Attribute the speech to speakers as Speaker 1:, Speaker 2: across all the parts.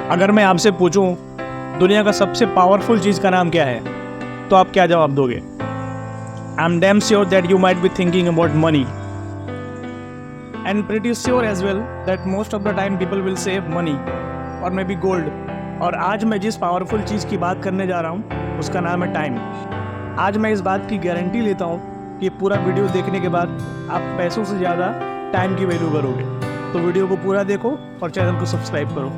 Speaker 1: अगर मैं आपसे पूछूं दुनिया का सबसे पावरफुल चीज़ का नाम क्या है तो आप क्या जवाब दोगे? I am damn sure that you might be thinking about money and pretty sure as well that most of the time people will save money और मे बी गोल्ड। और आज मैं जिस पावरफुल चीज़ की बात करने जा रहा हूँ उसका नाम है टाइम। आज मैं इस बात की गारंटी लेता हूँ कि पूरा वीडियो देखने के बाद आप पैसों से ज़्यादा टाइम की वैल्यू करोगे। तो वीडियो को पूरा देखो और चैनल को सब्सक्राइब करो।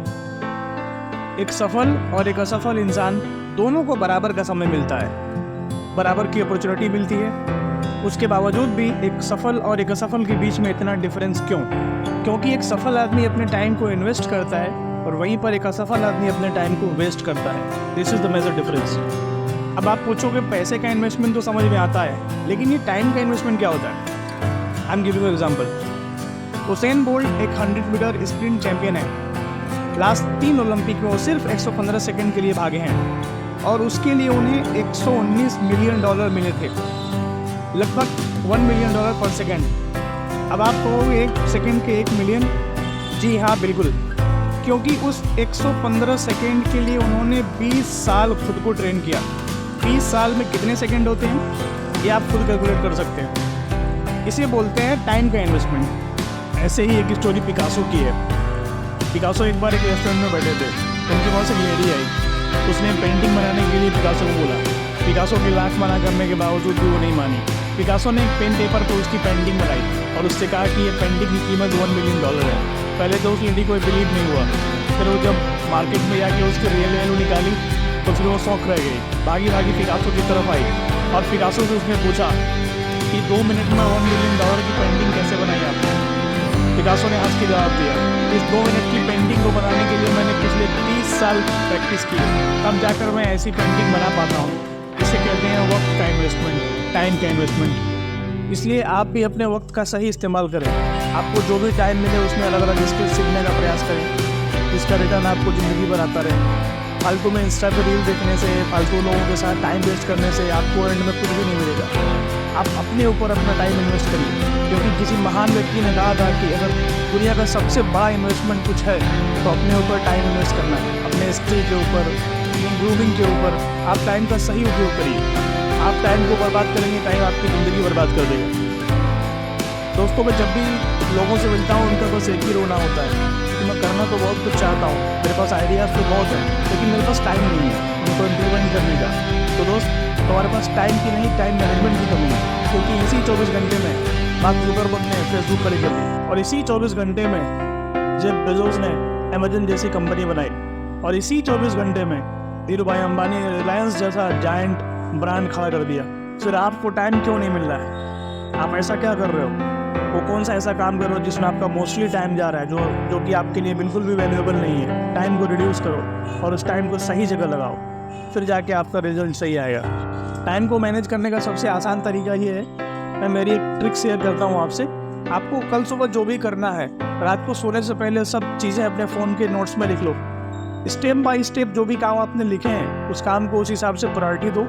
Speaker 1: एक सफल और एक असफल इंसान दोनों को बराबर का समय मिलता है, बराबर की अपॉर्चुनिटी मिलती है। उसके बावजूद भी एक सफल और एक असफल के बीच में इतना डिफरेंस क्यों? क्योंकि एक सफल आदमी अपने टाइम को इन्वेस्ट करता है और वहीं पर एक असफल आदमी अपने टाइम को वेस्ट करता है। This is the major difference. अब आप पूछोगे पैसे का इन्वेस्टमेंट तो समझ में आता है, लेकिन ये टाइम का इन्वेस्टमेंट क्या होता है? I am giving example. Usain bolt एक 100 मीटर स्प्रिंट चैंपियन है। लास्ट 3 ओलंपिक में वो सिर्फ 115 सेकंड के लिए भागे हैं और उसके लिए उन्हें $119 मिलियन मिले थे, लगभग $1 मिलियन पर सेकंड। अब आप कहोगे एक सेकंड के 1 मिलियन? जी हाँ, बिल्कुल, क्योंकि उस 115 सेकंड के लिए उन्होंने 20 साल खुद को ट्रेन किया। 20 साल में कितने सेकंड होते हैं ये आप खुद कैलकुलेट कर सकते हैं। इसे बोलते हैं टाइम का इन्वेस्टमेंट। ऐसे ही एक स्टोरी पिकासो की है। पिकासो एक बार एक रेस्टोरेंट में बैठे थे, उनके पास एक लेडी आई। उसने पेंटिंग बनाने के लिए पिकासो को बोला। पिकासो की लाख मना करने के बावजूद भी वो नहीं मानी। पिकासो ने एक पेन पेपर पर उसकी पेंटिंग बनाई और उससे कहा कि ये पेंटिंग की कीमत $1 मिलियन है। पहले तो उस लेडी को बिलीव नहीं हुआ, फिर वो जब मार्केट में जाके उसकी रियल वैल्यू निकाली तो फिर वो शौक रह गई। भागी भागी पिकासो की तरफ आई और पिकासो से उसने पूछा कि 2 मिनट में $1 मिलियन की पेंटिंग कैसे बनाई आपने? पिकासो ने हंस के जवाब दिया, इस 2 मिनट की पेंटिंग को बनाने के लिए मैंने पिछले 30 साल प्रैक्टिस की, तब जाकर मैं ऐसी पेंटिंग बना पाता हूँ। इसे कहते हैं वक्त का इन्वेस्टमेंट, टाइम का इन्वेस्टमेंट। इसलिए आप भी अपने वक्त का सही इस्तेमाल करें। आपको जो भी टाइम मिले उसमें अलग अलग स्किल सीखने का प्रयास करें, जिसका रिटर्न आपको ज़िंदगी भर आता रहे। फालतू में इंस्टा पर रील देखने से, फालतू लोगों के साथ टाइम वेस्ट करने से आपको एंड में कुछ भी नहीं मिलेगा। आप अपने ऊपर अपना टाइम इन्वेस्ट करिए, क्योंकि किसी महान व्यक्ति ने कहा था कि अगर दुनिया का सबसे बड़ा इन्वेस्टमेंट कुछ है तो अपने ऊपर टाइम इन्वेस्ट करना है, अपने स्किल के ऊपर, इम्प्रूविंग के ऊपर। आप टाइम का सही उपयोग करिए। आप टाइम को बर्बाद करेंगे, टाइम आपकी ज़िंदगी बर्बाद कर देगा। दोस्तों, मैं जब भी लोगों से मिलता हूँ उनका बस एक ही रोना होता है कि मैं करना तो बहुत कुछ चाहता हूँ, मेरे पास आइडियाज़ तो बहुत है, लेकिन मेरे पास टाइम नहीं है उनको इम्प्लीमेंट करने का। तो दोस्त, तुम्हारे पास टाइम की नहीं, टाइम मैनेजमेंट की कमी है, क्योंकि इसी 24 घंटे में मार्क जुकरबर्ग ने फेसबुक खरीद ली और इसी 24 घंटे में जेफ बेजोस ने अमेजन जैसी कंपनी बनाई और इसी 24 घंटे में धीरूभाई अंबानी ने रिलायंस जैसा जायंट ब्रांड खड़ा कर दिया। फिर आपको टाइम क्यों नहीं मिल रहा है? आप ऐसा क्या कर रहे हो? वो कौन सा ऐसा काम कर रहे हो जिसमें आपका मोस्टली टाइम जा रहा है, जो कि आपके लिए बिल्कुल भी वैल्यूएबल नहीं है? टाइम को रिड्यूस करो और उस टाइम को सही जगह लगाओ, फिर जाके आपका रिजल्ट सही आएगा। टाइम को मैनेज करने का सबसे आसान तरीका ये है, मैं मेरी एक ट्रिक शेयर करता हूँ आपसे। आपको कल सुबह जो भी करना है, रात को सोने से पहले सब चीज़ें अपने फ़ोन के नोट्स में लिख लो। स्टेप बाय स्टेप जो भी काम आपने लिखे हैं उस काम को उस हिसाब से प्रायोरिटी दो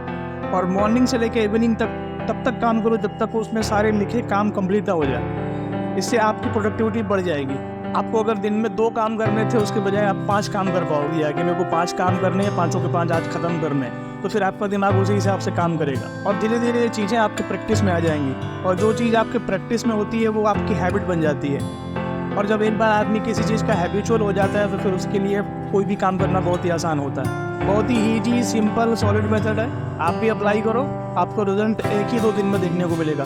Speaker 1: और मॉर्निंग से लेकर इवनिंग तक तब तक काम करो जब तक उसमें सारे लिखे काम कंप्लीट ना हो जाए। इससे आपकी प्रोडक्टिविटी बढ़ जाएगी। आपको अगर दिन में 2 काम करने थे उसके बजाय आप 5 काम कर पाओगे, या कि मेरे को 5 काम करने हैं, 5 के 5 आज ख़त्म करने हैं, तो फिर आपका दिमाग उसी हिसाब से काम करेगा और धीरे धीरे ये चीज़ें आपकी प्रैक्टिस में आ जाएंगी और जो चीज़ आपके प्रैक्टिस में होती है वो आपकी हैबिट बन जाती है। और जब एक बार आदमी किसी चीज़ का हैबिचुअल हो जाता है तो फिर उसके लिए कोई भी काम करना बहुत ही आसान होता है। बहुत ही ईजी, सिंपल, सॉलिड मेथड है। आप भी अप्लाई करो, आपको रिजल्ट 1 ही 2 दिन में देखने को मिलेगा।